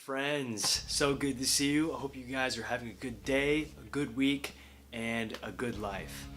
friends. So good to see you. I hope you guys are having a good day, a good week, and a good life.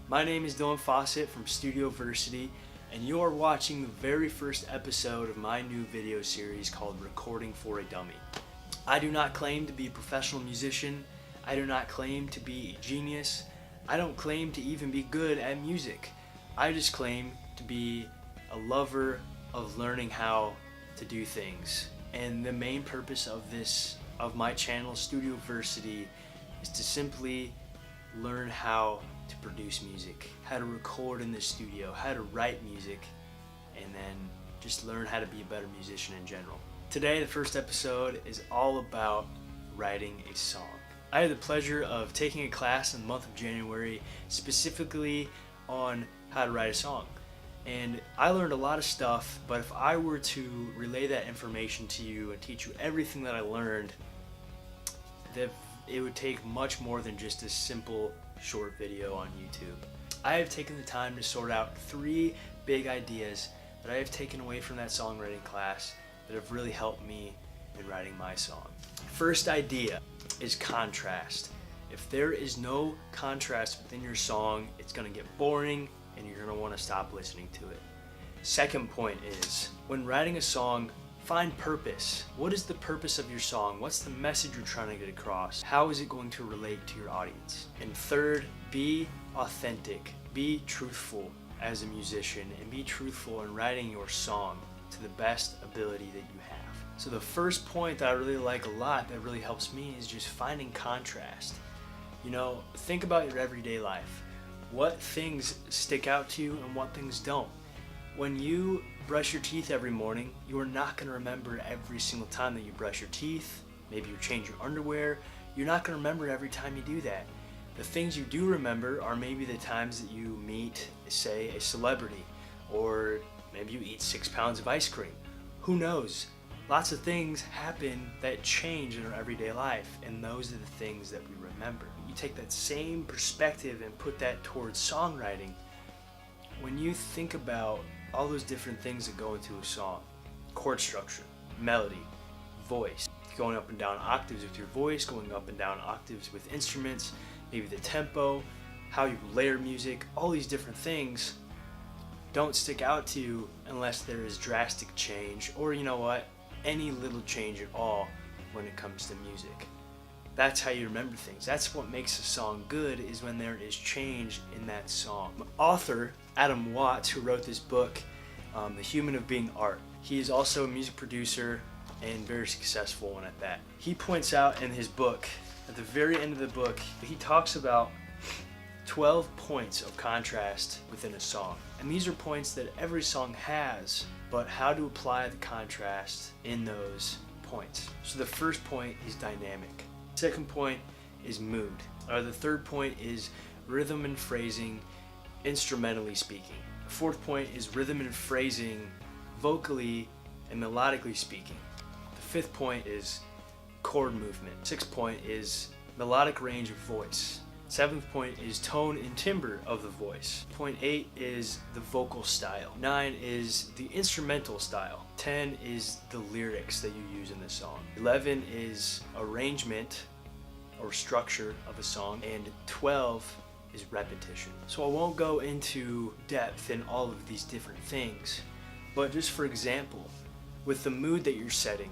My name is Dylan Fawcett from Studioversity, and you're watching the very first episode of my new video series called Recording for a Dummy. I do not claim to be a professional musician. I do not claim to be a genius. I don't claim to even be good at music. I just claim to be a lover of learning how to do things. And the main purpose of my channel, Studioversity, is to simply learn how to produce music, how to record in the studio, how to write music, and then just learn how to be a better musician in general. Today, the first episode is all about writing a song. I had the pleasure of taking a class in the month of January, specifically on how to write a song. And I learned a lot of stuff, but if I were to relay that information to you and teach you everything that I learned, it would take much more than just a simple short video on YouTube. I have taken the time to sort out 3 big ideas that I have taken away from that songwriting class that have really helped me in writing my song. First idea is contrast. If there is no contrast within your song, it's going to get boring and you're going to want to stop listening to it. Second point is, when writing a song, find purpose. What is the purpose of your song? What's the message you're trying to get across? How is it going to relate to your audience? And third, be authentic. Be truthful as a musician and be truthful in writing your song to the best ability that you have. So the first point that I really like a lot that really helps me is just finding contrast. Think about your everyday life. What things stick out to you and what things don't. When you brush your teeth every morning, you are not going to remember every single time that you brush your teeth. Maybe you change your underwear. You're not going to remember every time you do that. The things you do remember are maybe the times that you meet, say, a celebrity, or maybe you eat 6 pounds of ice cream. Who knows? Lots of things happen that change in our everyday life, and those are the things that we remember. You take that same perspective and put that towards songwriting. When you think about all those different things that go into a song, chord structure, melody, voice, going up and down octaves with your voice, going up and down octaves with instruments, maybe the tempo, how you layer music, all these different things don't stick out to you unless there is drastic change, or any little change at all when it comes to music. That's how you remember things. That's what makes a song good, is when there is change in that song. Author Adam Watts, who wrote this book, The Human of Being Art, he is also a music producer and very successful one at that. He points out in his book, at the very end of the book, he talks about 12 points of contrast within a song. And these are points that every song has, but how to apply the contrast in those points. So the first point is dynamic. Second point is mood. The third point is rhythm and phrasing, instrumentally speaking. The fourth point is rhythm and phrasing, vocally and melodically speaking. The fifth point is chord movement. Sixth point is melodic range of voice. Seventh point is tone and timbre of the voice. Point 8 is the vocal style. 9 is the instrumental style. 10 is the lyrics that you use in the song. 11 is arrangement or structure of a song. And 12 is repetition. So I won't go into depth in all of these different things, but just for example, with the mood that you're setting,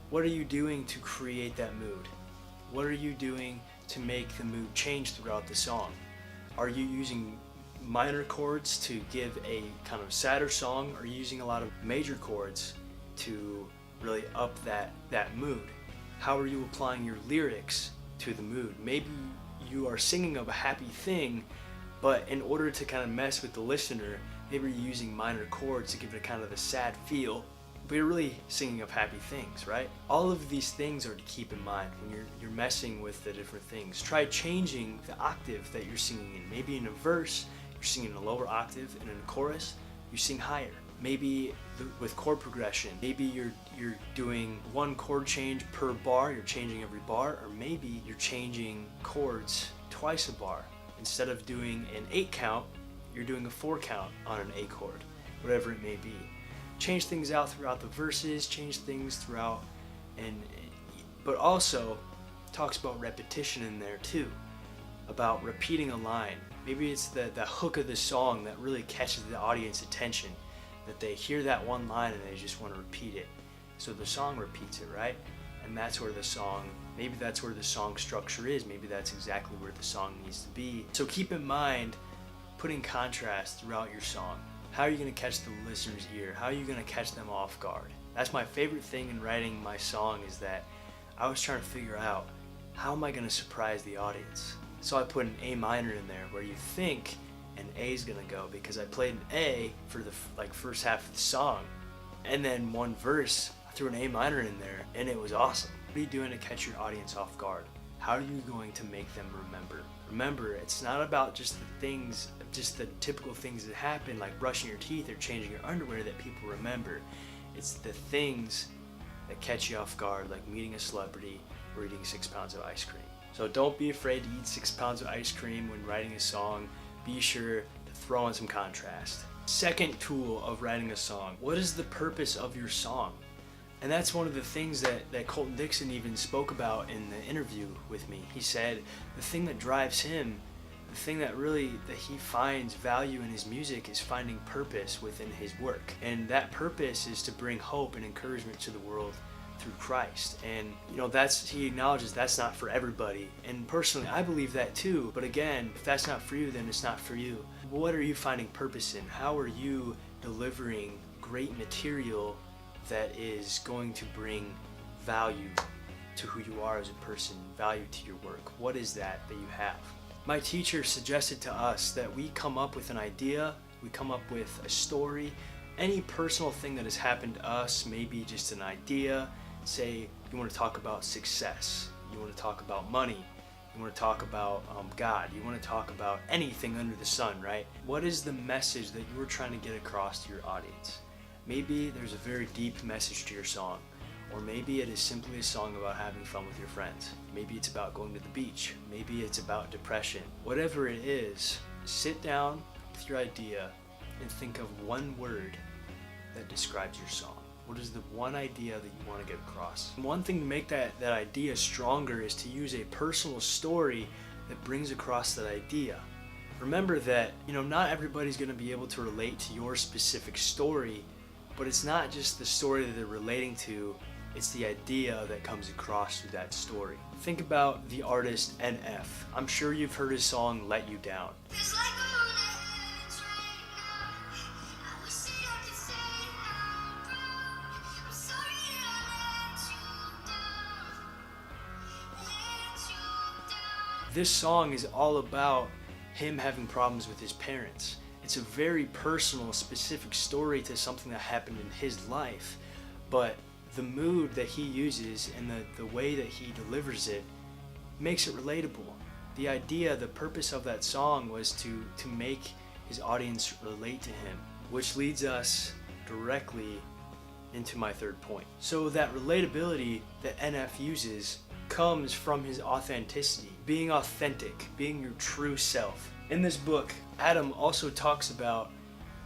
what are you doing to create that mood? What are you doing to make the mood change throughout the song? Are you using minor chords to give a kind of sadder song, or are you using a lot of major chords to really up that mood? How are you applying your lyrics to the mood? Maybe you are singing of a happy thing, but in order to kind of mess with the listener, maybe you're using minor chords to give it a kind of a sad feel, but you're really singing of happy things, right? All of these things are to keep in mind when you're messing with the different things. Try changing the octave that you're singing in. Maybe in a verse, you're singing in a lower octave, and in a chorus, you sing higher. Maybe with chord progression, maybe you're doing one chord change per bar, you're changing every bar, or maybe you're changing chords twice a bar. Instead of doing an 8 count, you're doing a 4 count on an A chord, whatever it may be. Change things out throughout the verses, change things throughout, and but also talks about repetition in there too, about repeating a line. Maybe it's the hook of the song that really catches the audience attention, that they hear that one line and they just want to repeat it. So the song repeats it, right? And that's where the song, maybe that's where the song structure is. Maybe that's exactly where the song needs to be. So keep in mind putting contrast throughout your song. How are you going to catch the listener's ear? How are you going to catch them off guard? That's my favorite thing in writing my song, is that I was trying to figure out, how am I going to surprise the audience? So I put an A minor in there where you think an A is going to go, because I played an A for the first half of the song, and then one verse I threw an A minor in there, and it was awesome. What are you doing to catch your audience off guard? How are you going to make them remember? Remember, it's not about just the things, just the typical things that happen, like brushing your teeth or changing your underwear, that people remember. It's the things that catch you off guard, like meeting a celebrity or eating 6 pounds of ice cream. So don't be afraid to eat 6 pounds of ice cream when writing a song. Be sure to throw in some contrast. Second tool of writing a song: what is the purpose of your song? And that's one of the things that Colton Dixon even spoke about in the interview with me. He said the thing that drives him, the thing that he finds value in his music, is finding purpose within his work. And that purpose is to bring hope and encouragement to the world through Christ. And he acknowledges that's not for everybody. And personally, I believe that too. But again, if that's not for you, then it's not for you. What are you finding purpose in? How are you delivering great material that is going to bring value to who you are as a person, value to your work? What is that you have? My teacher suggested to us that we come up with an idea, we come up with a story, any personal thing that has happened to us, maybe just an idea. Say you want to talk about success, you want to talk about money, you want to talk about God, you want to talk about anything under the sun, right? What is the message that you were trying to get across to your audience? Maybe there's a very deep message to your song, or maybe it is simply a song about having fun with your friends. Maybe it's about going to the beach. Maybe it's about depression. Whatever it is, sit down with your idea and think of one word that describes your song. What is the one idea that you want to get across? And one thing to make that idea stronger is to use a personal story that brings across that idea. Remember that, not everybody's going to be able to relate to your specific story, but it's not just the story that they're relating to, it's the idea that comes across through that story. Think about the artist NF. I'm sure you've heard his song, Let You Down. This song is all about him having problems with his parents. It's a very personal, specific story to something that happened in his life, but the mood that he uses and the way that he delivers it makes it relatable. The idea, the purpose of that song was to make his audience relate to him, which leads us directly into my third point. So that relatability that NF uses comes from his authenticity, being authentic, being your true self. In this book, Adam also talks about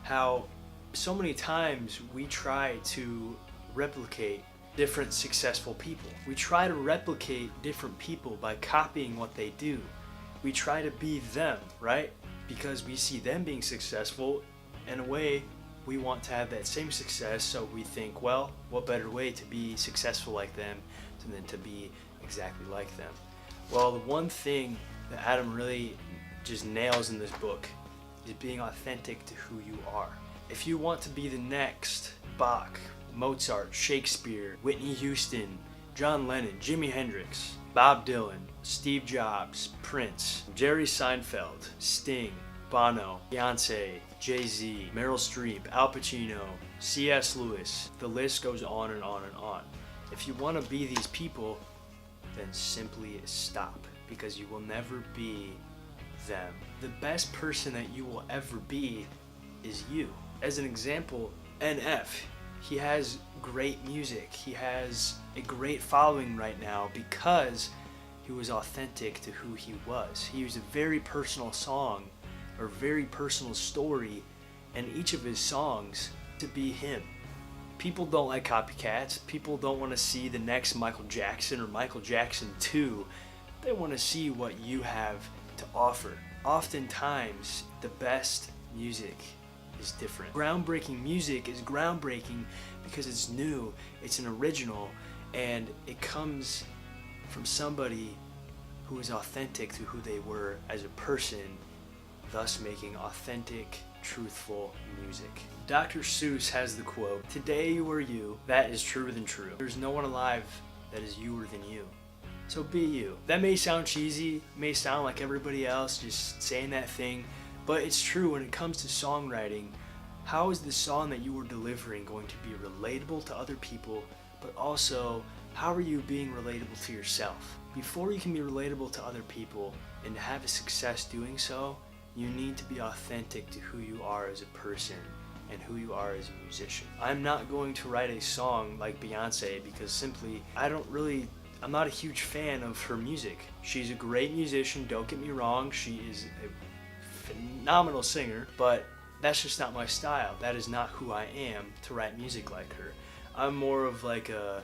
how so many times we try to replicate different successful people. We try to replicate different people by copying what they do. We try to be them, right? Because we see them being successful. In a way, we want to have that same success, so we think, well, what better way to be successful like them than to be exactly like them? Well, the one thing that Adam really just nails in this book is being authentic to who you are. If you want to be the next Bach, Mozart, Shakespeare, Whitney Houston, John Lennon, Jimi Hendrix, Bob Dylan, Steve Jobs, Prince, Jerry Seinfeld, Sting, Bono, Beyonce, Jay-Z, Meryl Streep, Al Pacino, C.S. Lewis, the list goes on and on and on. If you want to be these people, then simply stop, because you will never be them. The best person that you will ever be is you. As an example, NF, he has great music. He has a great following right now because he was authentic to who he was. He used a very personal song or very personal story in each of his songs to be him. People don't like copycats. People don't want to see the next Michael Jackson or Michael Jackson 2. They want to see what you have to offer. Oftentimes, the best music is different. Groundbreaking music is groundbreaking because it's new, it's an original, and it comes from somebody who is authentic to who they were as a person, thus making authentic, truthful music. Dr. Seuss has the quote, "Today you are you, that is truer than true. There's no one alive that is youer than you." So be you. That may sound cheesy, may sound like everybody else just saying that thing, but it's true when it comes to songwriting. How is the song that you are delivering going to be relatable to other people, but also how are you being relatable to yourself? Before you can be relatable to other people and have a success doing so, you need to be authentic to who you are as a person and who you are as a musician. I'm not going to write a song like Beyonce because simply I'm not a huge fan of her music. She's a great musician, don't get me wrong, she is a phenomenal singer, but that's just not my style. That is not who I am to write music like her. I'm more of like a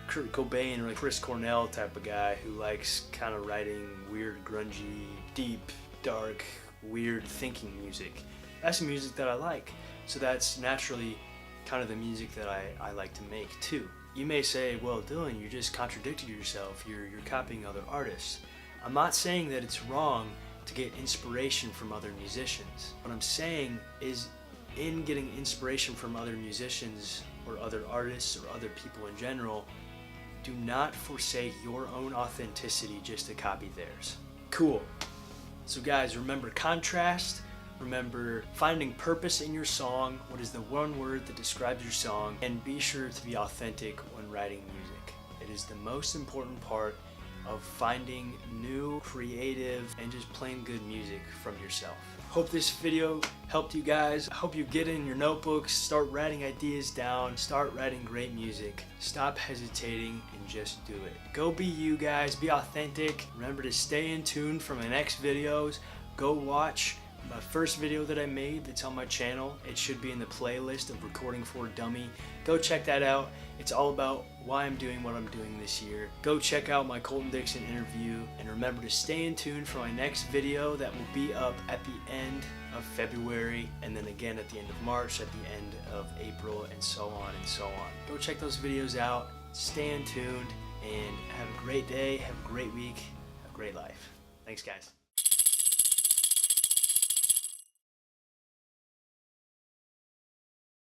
Kurt Cobain or like Chris Cornell type of guy who likes kind of writing weird, grungy, deep, dark, weird thinking music. That's the music that I like. So that's naturally kind of the music that I like to make too. You may say, well, Dylan, you just contradicted yourself. You're copying other artists. I'm not saying that it's wrong to get inspiration from other musicians. What I'm saying is in getting inspiration from other musicians or other artists or other people in general, do not forsake your own authenticity just to copy theirs. Cool. So guys, remember contrast, remember finding purpose in your song, what is the one word that describes your song, and be sure to be authentic when writing music. It is the most important part of finding new, creative, and just plain good music from yourself. Hope this video helped you guys. I hope you get in your notebooks, start writing ideas down, start writing great music. Stop hesitating and just do it. Go be you guys, be authentic. Remember to stay in tune for my next videos. Go watch my first video that I made that's on my channel. It should be in the playlist of Recording for Dummy. Go check that out. It's all about why I'm doing what I'm doing this year. Go check out my Colton Dixon interview, and remember to stay in tune for my next video that will be up at the end of February, and then again at the end of March, at the end of April, and so on and so on. Go check those videos out, stay in tuned, and have a great day, have a great week, have a great life. Thanks guys.